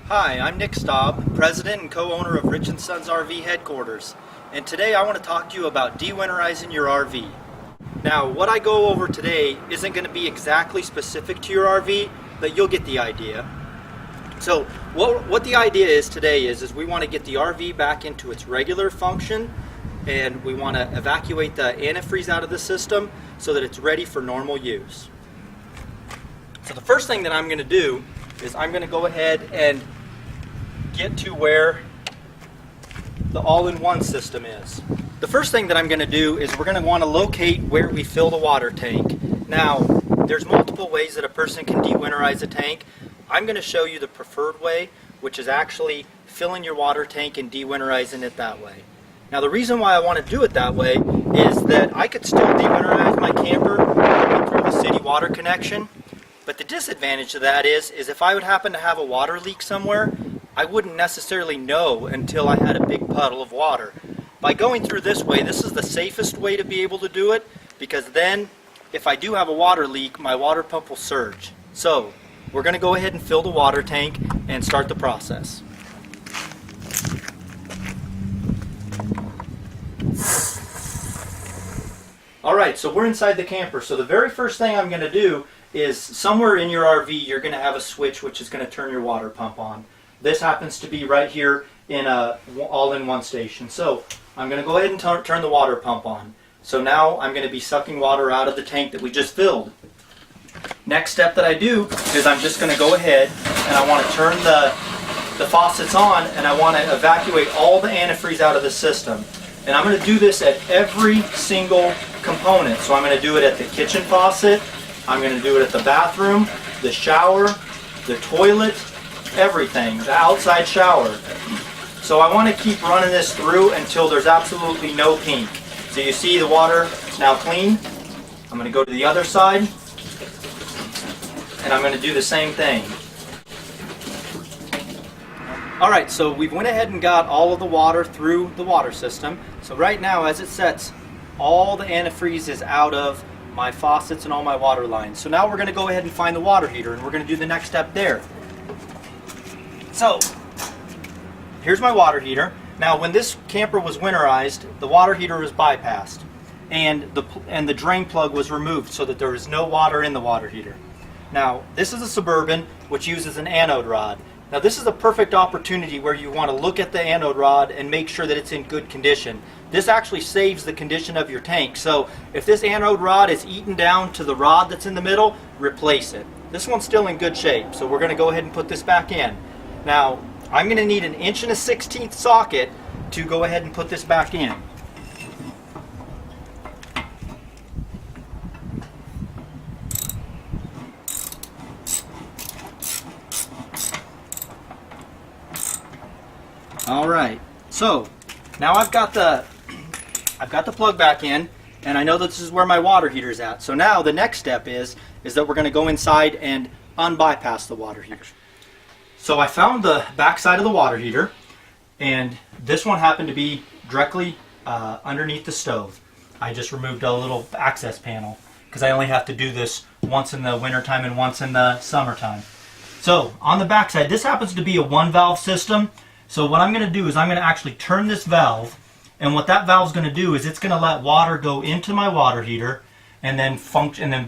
Hi, I'm Nick Staab, President and co-owner of Rich & Sons RV headquarters, and today I want to talk to you about de-winterizing your RV. Now, what I go over today isn't going to be exactly specific to your RV, but you'll get the idea. So, what the idea is today is we want to get the RV back into its regular function, and we want to evacuate the antifreeze out of the system so that it's ready for normal use. So the first thing that I'm going to do is I'm going to go ahead and get to where the all-in-one system is. The first thing that I'm going to do is we're going to want to locate where we fill the water tank. Now, there's multiple ways that a person can de-winterize a tank. I'm going to show you the preferred way, which is actually filling your water tank and de-winterizing it that way. Now, the reason why I want to do it that way is that I could still de-winterize my camper through the city water connection, but the disadvantage of that is if I would happen to have a water leak somewhere, I wouldn't necessarily know until I had a big puddle of water. By going through this way, this is the safest way to be able to do it, because then if I do have a water leak, my water pump will surge. So we're going to go ahead and fill the water tank and start the process. Alright, so we're inside the camper. So the very first thing I'm going to do is somewhere in your RV you're going to have a switch which is going to turn your water pump on. This happens to be right here in a all-in-one station. So I'm going to go ahead and turn the water pump on. So now I'm going to be sucking water out of the tank that we just filled. Next step that I do is I'm just going to go ahead and I want to turn the faucets on, and I want to evacuate all the antifreeze out of the system. And I'm going to do this at every single component. So I'm going to do it at the kitchen faucet, I'm going to do it at the bathroom, the shower, the toilet, everything, the outside shower. So I want to keep running this through until there's absolutely no kink. So you see the water is now clean. I'm going to go to the other side, and I'm going to do the same thing. Alright, so we've went ahead and got all of the water through the water system. So right now, as it sets, all the antifreeze is out of my faucets and all my water lines. So now we're going to go ahead and find the water heater, and we're going to do the next step there. So here's my water heater. Now, when this camper was winterized, the water heater was bypassed, and the drain plug was removed so that there is no water in the water heater. Now, this is a Suburban which uses an anode rod. Now, this is a perfect opportunity where you want to look at the anode rod and make sure that it's in good condition. This actually saves the condition of your tank. So if this anode rod is eaten down to the rod that's in the middle, replace it. This one's still in good shape, so we're going to go ahead and put this back in. Now, I'm going to need an 1 1/16 socket to go ahead and put this back in. Alright, so now I've got the plug back in, and I know that this is where my water heater is at. So now the next step is that we're going to go inside and unbypass the water heater. So I found the back side of the water heater, and this one happened to be directly underneath the stove. I just removed a little access panel because I only have to do this once in the wintertime and once in the summertime. So on the back side, this happens to be a 1-valve system. So what I'm going to do is I'm going to actually turn this valve, and what that valve is going to do is it's going to let water go into my water heater and then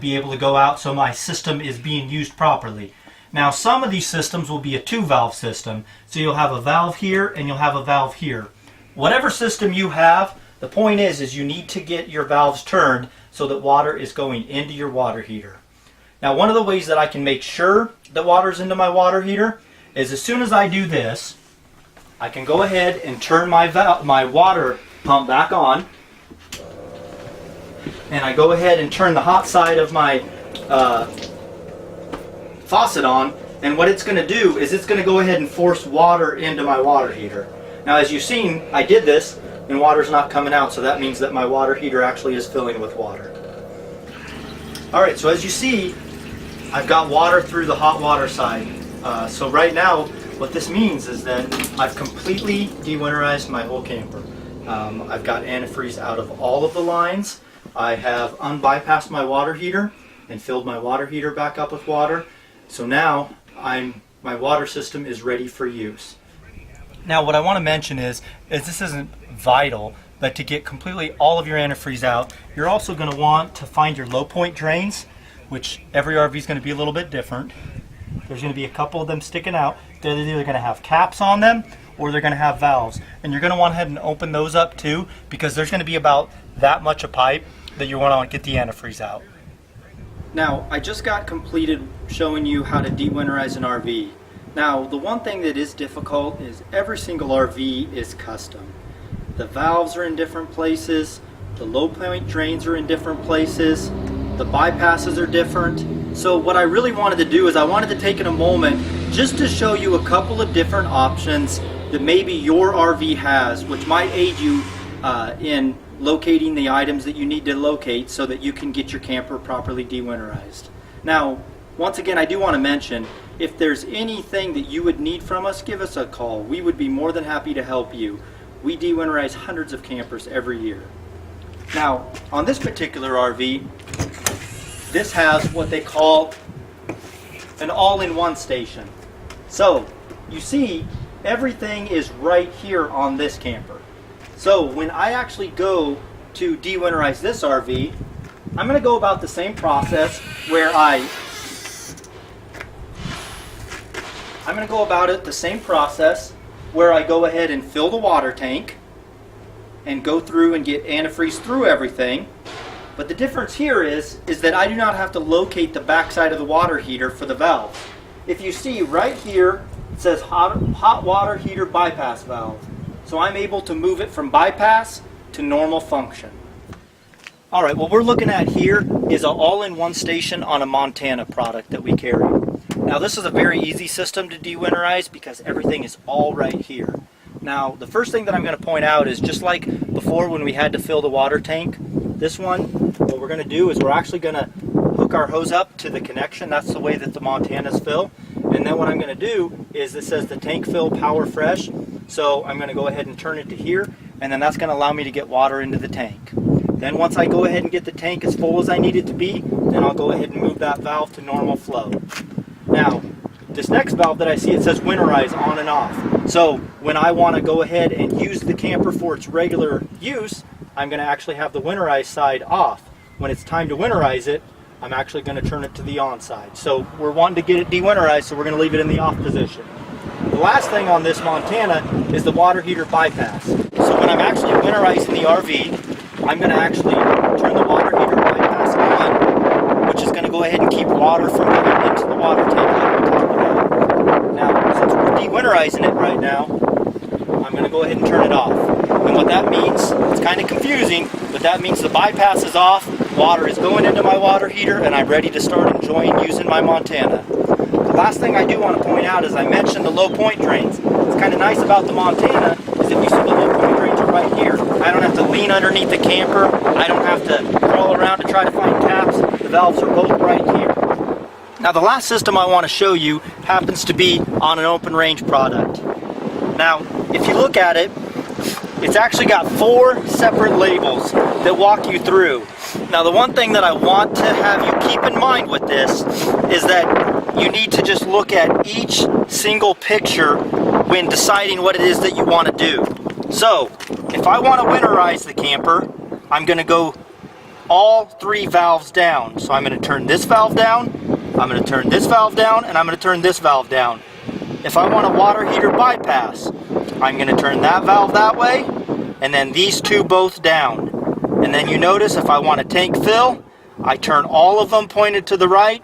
be able to go out, so my system is being used properly. Now, some of these systems will be a 2-valve system, so you'll have a valve here and you'll have a valve here. Whatever system you have, the point is you need to get your valves turned so that water is going into your water heater. Now, one of the ways that I can make sure that water's into my water heater is as soon as I do this, I can go ahead and turn my water pump back on, and I go ahead and turn the hot side of my faucet on, and what it's going to do is it's going to go ahead and force water into my water heater. Now, as you've seen, I did this and water's not coming out, so that means that my water heater actually is filling with water. Alright, so as you see, I've got water through the hot water side. So right now, what this means is that I've completely de-winterized my whole camper. I've got antifreeze out of all of the lines. I have unbypassed my water heater and filled my water heater back up with water. So now I'm my water system is ready for use. Now what I want to mention is this isn't vital, but to get completely all of your antifreeze out, you're also going to want to find your low point drains, which every RV is going to be a little bit different. There's going to be a couple of them sticking out. They're either going to have caps on them or they're going to have valves. And you're going to want to head and open those up too, because there's going to be about that much of pipe that you want to get the antifreeze out. Now, I just got completed showing you how to de-winterize an RV. Now, the one thing that is difficult is every single RV is custom. The valves are in different places, the low point drains are in different places, the bypasses are different. So what I really wanted to do is I wanted to take in a moment just to show you a couple of different options that maybe your RV has, which might aid you in locating the items that you need to locate so that you can get your camper properly de-winterized. Now, once again, I do want to mention, if there's anything that you would need from us, give us a call. We would be more than happy to help you. We de-winterize hundreds of campers every year. Now, on this particular RV, this has what they call an all-in-one station. So, you see, everything is right here on this camper. So, when I actually go to de-winterize this RV, I'm going to go about the same process where I'm going to go about it the same process where I go ahead and fill the water tank and go through and get antifreeze through everything. But the difference here is that I do not have to locate the backside of the water heater for the valve. If you see right here, it says hot water heater bypass valve. So I'm able to move it from bypass to normal function. Alright, what we're looking at here is an all-in-one station on a Montana product that we carry. Now this is a very easy system to de-winterize because everything is all right here. Now the first thing that I'm going to point out is, just like before when we had to fill the water tank, this one, what we're going to do is we're actually going to hook our hose up to the connection. That's the way that the Montanas fill. And then what I'm going to do is, it says the tank fill power fresh. So I'm going to go ahead and turn it to here, and then that's going to allow me to get water into the tank. Then once I go ahead and get the tank as full as I need it to be, then I'll go ahead and move that valve to normal flow. Now, this next valve that I see, it says winterize on and off. So when I want to go ahead and use the camper for its regular use, I'm going to actually have the winterize side off. When it's time to winterize it, I'm actually going to turn it to the on side. So we're wanting to get it de-winterized, so we're going to leave it in the off position. The last thing on this Montana is the water heater bypass. So when I'm actually winterizing the RV, I'm going to actually turn the water heater bypass on, which is going to go ahead and keep water from getting into the water tank like we talked about. Now, since we're de-winterizing it right now, I'm going to go ahead and turn it off. And what that means, it's kind of confusing, but that means the bypass is off, water is going into my water heater, and I'm ready to start enjoying using my Montana. The last thing I do want to point out is I mentioned the low point drains. What's kind of nice about the Montana is, if you see, the low point drains are right here. I don't have to lean underneath the camper. I don't have to crawl around to try to find taps. The valves are both right here. Now the last system I want to show you happens to be on an open range product. Now if you look at it, it's actually got 4 separate labels that walk you through. Now the one thing that I want to have you keep in mind with this is that you need to just look at each single picture when deciding what it is that you want to do. So if I want to winterize the camper, I'm going to go all 3 valves down. So I'm going to turn this valve down, I'm going to turn this valve down, and I'm going to turn this valve down. If I want a water heater bypass, I'm going to turn that valve that way, and then these 2 both down. And then you notice if I want a tank fill, I turn all of them pointed to the right,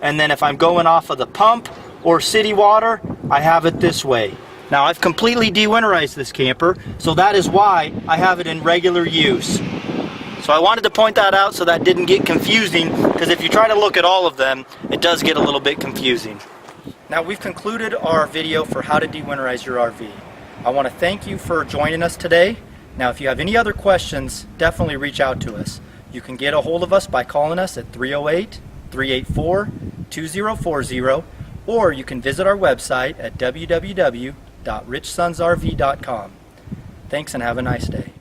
and then if I'm going off of the pump or city water, I have it this way. Now I've completely de-winterized this camper, so that is why I have it in regular use. So I wanted to point that out so that didn't get confusing, because if you try to look at all of them, it does get a little bit confusing. Now we've concluded our video for how to de-winterize your RV. I want to thank you for joining us today. Now if you have any other questions, definitely reach out to us. You can get a hold of us by calling us at 308-384-2040, or you can visit our website at www.richsonsrv.com. Thanks and have a nice day.